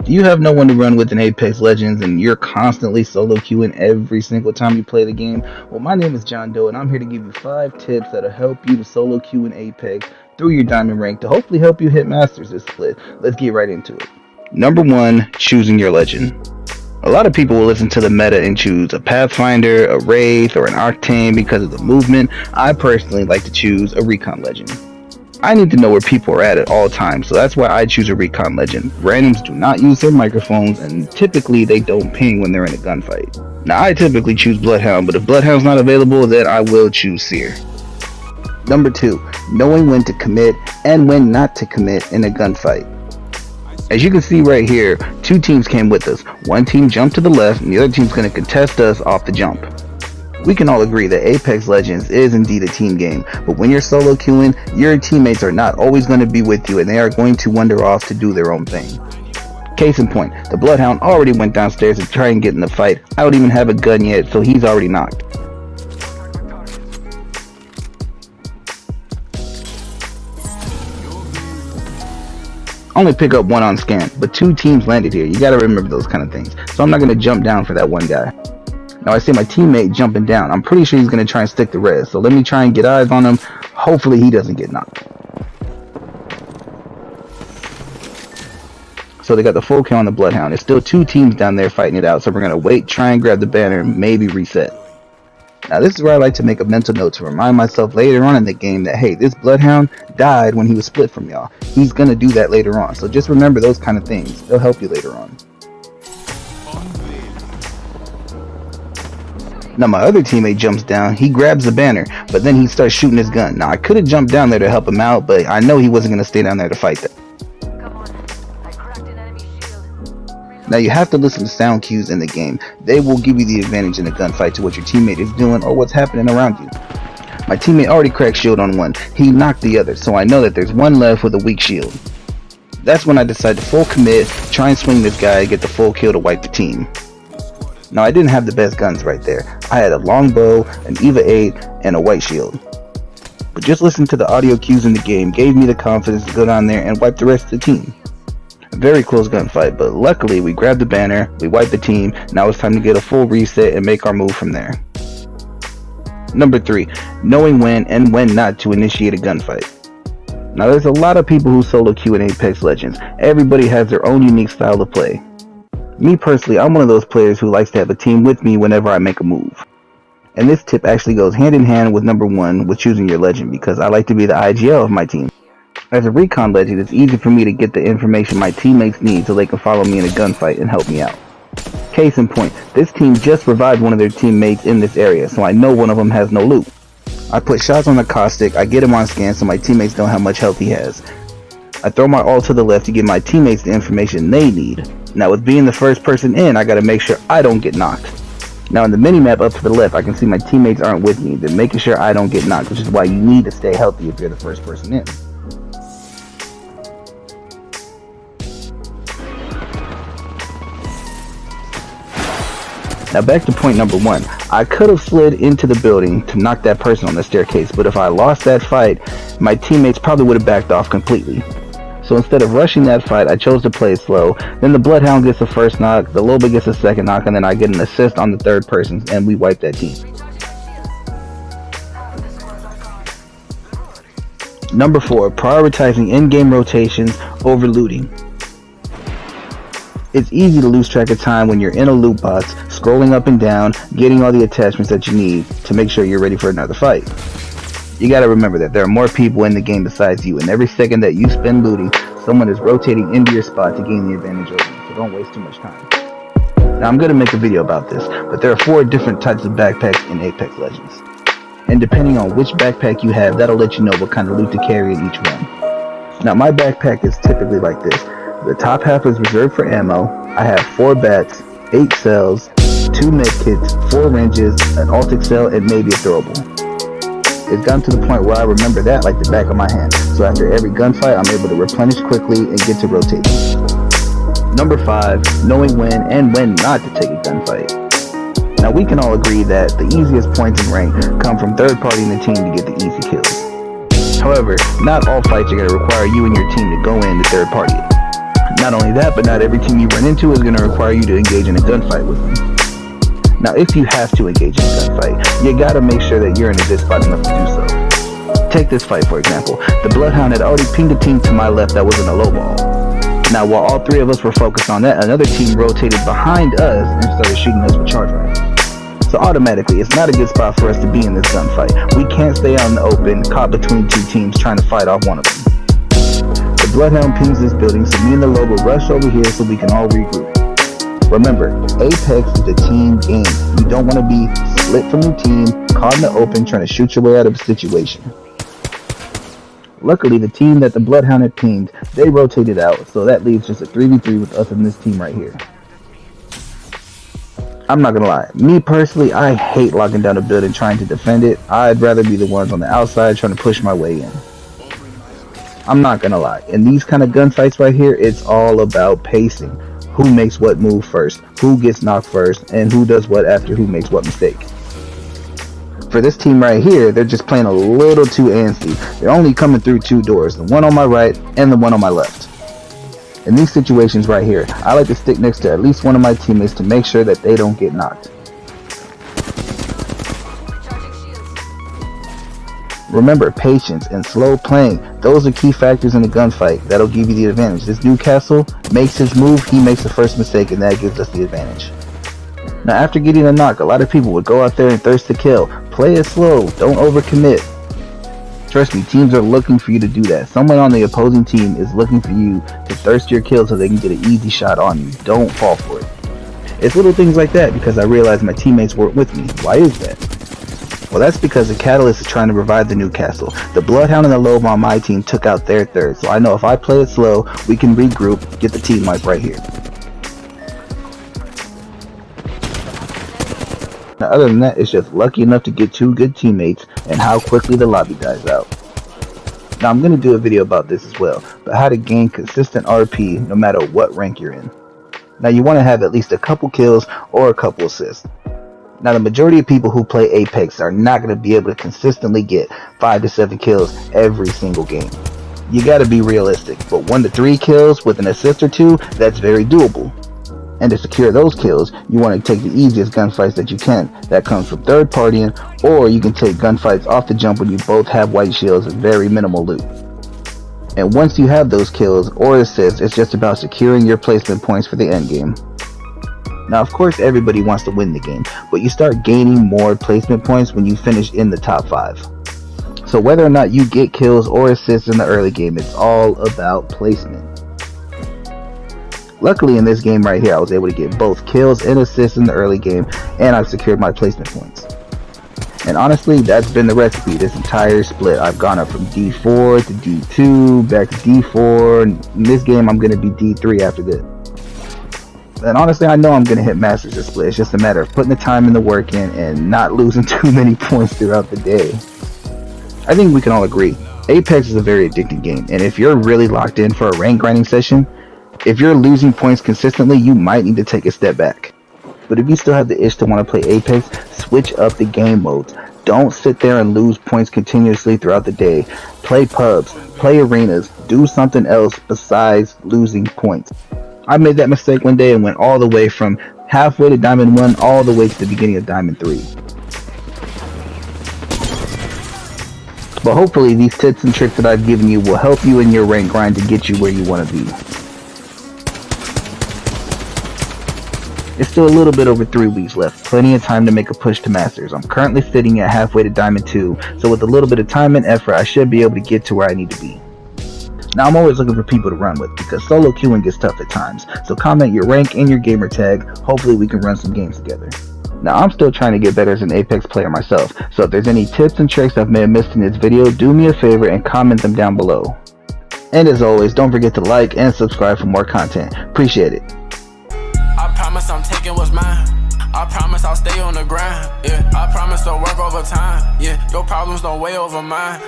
Do you have no one to run with in Apex Legends and you're constantly solo queuing every single time you play the game? Well, my name is John Doe and I'm here to give you 5 tips that'll help you to solo queue in Apex through your diamond rank to hopefully help you hit masters this split. Let's get right into it. Number 1, choosing your legend. A lot of people will listen to the meta and choose a Pathfinder, a Wraith, or an Octane because of the movement. I personally like to choose a Recon legend. I need to know where people are at all times, so that's why I choose a Recon legend. Randoms do not use their microphones, and typically they don't ping when they're in a gunfight. Now I typically choose Bloodhound, but if Bloodhound's not available, then I will choose Seer. Number 2, knowing when to commit and when not to commit in a gunfight. As you can see right here, 2 teams came with us. One team jumped to the left, and the other team's going to contest us off the jump. We can all agree that Apex Legends is indeed a team game, but when you're solo queuing, your teammates are not always going to be with you and they are going to wander off to do their own thing. Case in point, the Bloodhound already went downstairs to try and get in the fight. I don't even have a gun yet, so he's already knocked. Only pick up 1 on scan, but 2 teams landed here. You gotta remember those kind of things. So I'm not gonna jump down for that one guy. Now I see my teammate jumping down. I'm pretty sure he's going to try and stick the res. So let me try and get eyes on him. Hopefully he doesn't get knocked. So they got the full kill on the Bloodhound. There's still 2 teams down there fighting it out. So we're going to wait, try and grab the banner, and maybe reset. Now this is where I like to make a mental note to remind myself later on in the game that, hey, this Bloodhound died when he was split from y'all. He's going to do that later on. So just remember those kind of things. They'll help you later on. Now my other teammate jumps down, he grabs the banner, but then he starts shooting his gun. Now I could have jumped down there to help him out, but I know he wasn't going to stay down there to fight that. Now you have to listen to sound cues in the game. They will give you the advantage in a gunfight to what your teammate is doing or what's happening around you. My teammate already cracked shield on one, he knocked the other, so I know that there's one left with a weak shield. That's when I decide to full commit, try and swing this guy, get the full kill to wipe the team. Now I didn't have the best guns right there. I had a longbow, an EVA 8, and a white shield. But just listening to the audio cues in the game gave me the confidence to go down there and wipe the rest of the team. A very close gunfight, but luckily we grabbed the banner, we wiped the team, now it's time to get a full reset and make our move from there. Number 3, knowing when and when not to initiate a gunfight. Now there's a lot of people who solo queue in Apex Legends. Everybody has their own unique style of play. Me personally, I'm one of those players who likes to have a team with me whenever I make a move. And this tip actually goes hand in hand with number 1 with choosing your legend, because I like to be the IGL of my team. As a Recon legend, it's easy for me to get the information my teammates need so they can follow me in a gunfight and help me out. Case in point, this team just revived one of their teammates in this area, so I know one of them has no loot. I put shots on the caustic, I get him on scan so my teammates know how much health he has. I throw my ult to the left to give my teammates the information they need. Now with being the first person in, I gotta make sure I don't get knocked. Now in the minimap up to the left, I can see my teammates aren't with me. They're making sure I don't get knocked, which is why you need to stay healthy if you're the first person in. Now back to point number 1. I could have slid into the building to knock that person on the staircase, but if I lost that fight, my teammates probably would have backed off completely. So instead of rushing that fight, I chose to play slow. Then the Bloodhound gets the first knock, the Loba gets the second knock, and then I get an assist on the third person, and we wipe that team. Number 4, prioritizing in-game rotations over looting. It's easy to lose track of time when you're in a loot box, scrolling up and down, getting all the attachments that you need to make sure you're ready for another fight. You gotta remember that there are more people in the game besides you, and every second that you spend looting, someone is rotating into your spot to gain the advantage over you, so don't waste too much time. Now I'm gonna make a video about this, but there are 4 different types of backpacks in Apex Legends. And depending on which backpack you have, that'll let you know what kind of loot to carry in each one. Now my backpack is typically like this. The top half is reserved for ammo. I have 4 bats, 8 cells, 2 medkits, 4 wrenches, an ultic cell, and maybe a throwable. It's gotten to the point where I remember that like the back of my hand. So after every gunfight, I'm able to replenish quickly and get to rotating. Number 5, knowing when and when not to take a gunfight. Now we can all agree that the easiest points in rank come from third party in the team to get the easy kills. However, not all fights are going to require you and your team to go in to third party it. Not only that, but not every team you run into is going to require you to engage in a gunfight with them. Now, if you have to engage in a gunfight, you gotta make sure that you're in a good spot enough to do so. Take this fight, for example. The Bloodhound had already pinged a team to my left that was in a low ball. Now, while all three of us were focused on that, another team rotated behind us and started shooting us with charge rifles. So automatically, it's not a good spot for us to be in this gunfight. We can't stay out in the open, caught between two teams trying to fight off one of them. The Bloodhound pings this building, so me and the Lobo rush over here so we can all regroup. Remember, Apex is a team game. You don't want to be split from your team, caught in the open, trying to shoot your way out of a situation. Luckily, the team that the Bloodhound had pinged, they rotated out, so that leaves just a 3v3 with us and this team right here. I'm not gonna lie, me personally, I hate locking down a building trying to defend it. I'd rather be the ones on the outside trying to push my way in. I'm not gonna lie, in these kind of gunfights right here, it's all about pacing. Who makes what move first, who gets knocked first, and who does what after who makes what mistake. For this team right here, they're just playing a little too antsy. They're only coming through two doors, the one on my right and the one on my left. In these situations right here, I like to stick next to at least one of my teammates to make sure that they don't get knocked. Remember, patience and slow playing, those are key factors in a gunfight that'll give you the advantage. This Newcastle makes his move, he makes the first mistake, and that gives us the advantage. Now, after getting a knock, a lot of people would go out there and thirst to kill. Play it slow, don't overcommit. Trust me, teams are looking for you to do that. Someone on the opposing team is looking for you to thirst your kill so they can get an easy shot on you. Don't fall for it. It's little things like that because I realized my teammates weren't with me. Why is that? Well, that's because the Catalyst is trying to revive the Newcastle. The Bloodhound and the Lobe on my team took out their third, so I know if I play it slow, we can regroup, get the team wipe right here. Now, other than that, it's just lucky enough to get two good teammates and how quickly the lobby dies out. Now, I'm going to do a video about this as well, but how to gain consistent RP no matter what rank you're in. Now, you want to have at least a couple kills or a couple assists. Now, the majority of people who play Apex are not going to be able to consistently get 5 to 7 kills every single game. You got to be realistic, but 1 to 3 kills with an assist or 2, that's very doable. And to secure those kills, you want to take the easiest gunfights that you can. That comes from third partying, or you can take gunfights off the jump when you both have white shields and very minimal loot. And once you have those kills or assists, it's just about securing your placement points for the end game. Now, of course, everybody wants to win the game, but you start gaining more placement points when you finish in the top 5. So whether or not you get kills or assists in the early game, it's all about placement. Luckily, in this game right here, I was able to get both kills and assists in the early game, and I've secured my placement points. And honestly, that's been the recipe this entire split. I've gone up from D4 to D2, back to D4, and in this game I'm going to be D3 after this. And honestly, I know I'm going to hit Masters this split. It's just a matter of putting the time and the work in and not losing too many points throughout the day. I think we can all agree, Apex is a very addicting game, and if you're really locked in for a rank grinding session, if you're losing points consistently, you might need to take a step back. But if you still have the itch to want to play Apex, switch up the game modes. Don't sit there and lose points continuously throughout the day. Play pubs, play arenas, do something else besides losing points. I made that mistake one day and went all the way from halfway to Diamond 1 all the way to the beginning of Diamond 3. But hopefully these tips and tricks that I've given you will help you in your rank grind to get you where you want to be. It's still a little bit over 3 weeks left, plenty of time to make a push to Masters. I'm currently sitting at halfway to Diamond 2, so with a little bit of time and effort, I should be able to get to where I need to be. Now, I'm always looking for people to run with, because solo queuing gets tough at times, so comment your rank and your gamer tag, hopefully we can run some games together. Now, I'm still trying to get better as an Apex player myself, so if there's any tips and tricks I may have missed in this video, do me a favor and comment them down below. And as always, don't forget to like and subscribe for more content. Appreciate it. I promise I'm taking what's mine. I promise I'll stay on the grind. Yeah, I promise to work overtime. Yeah, your problems don't weigh over mine.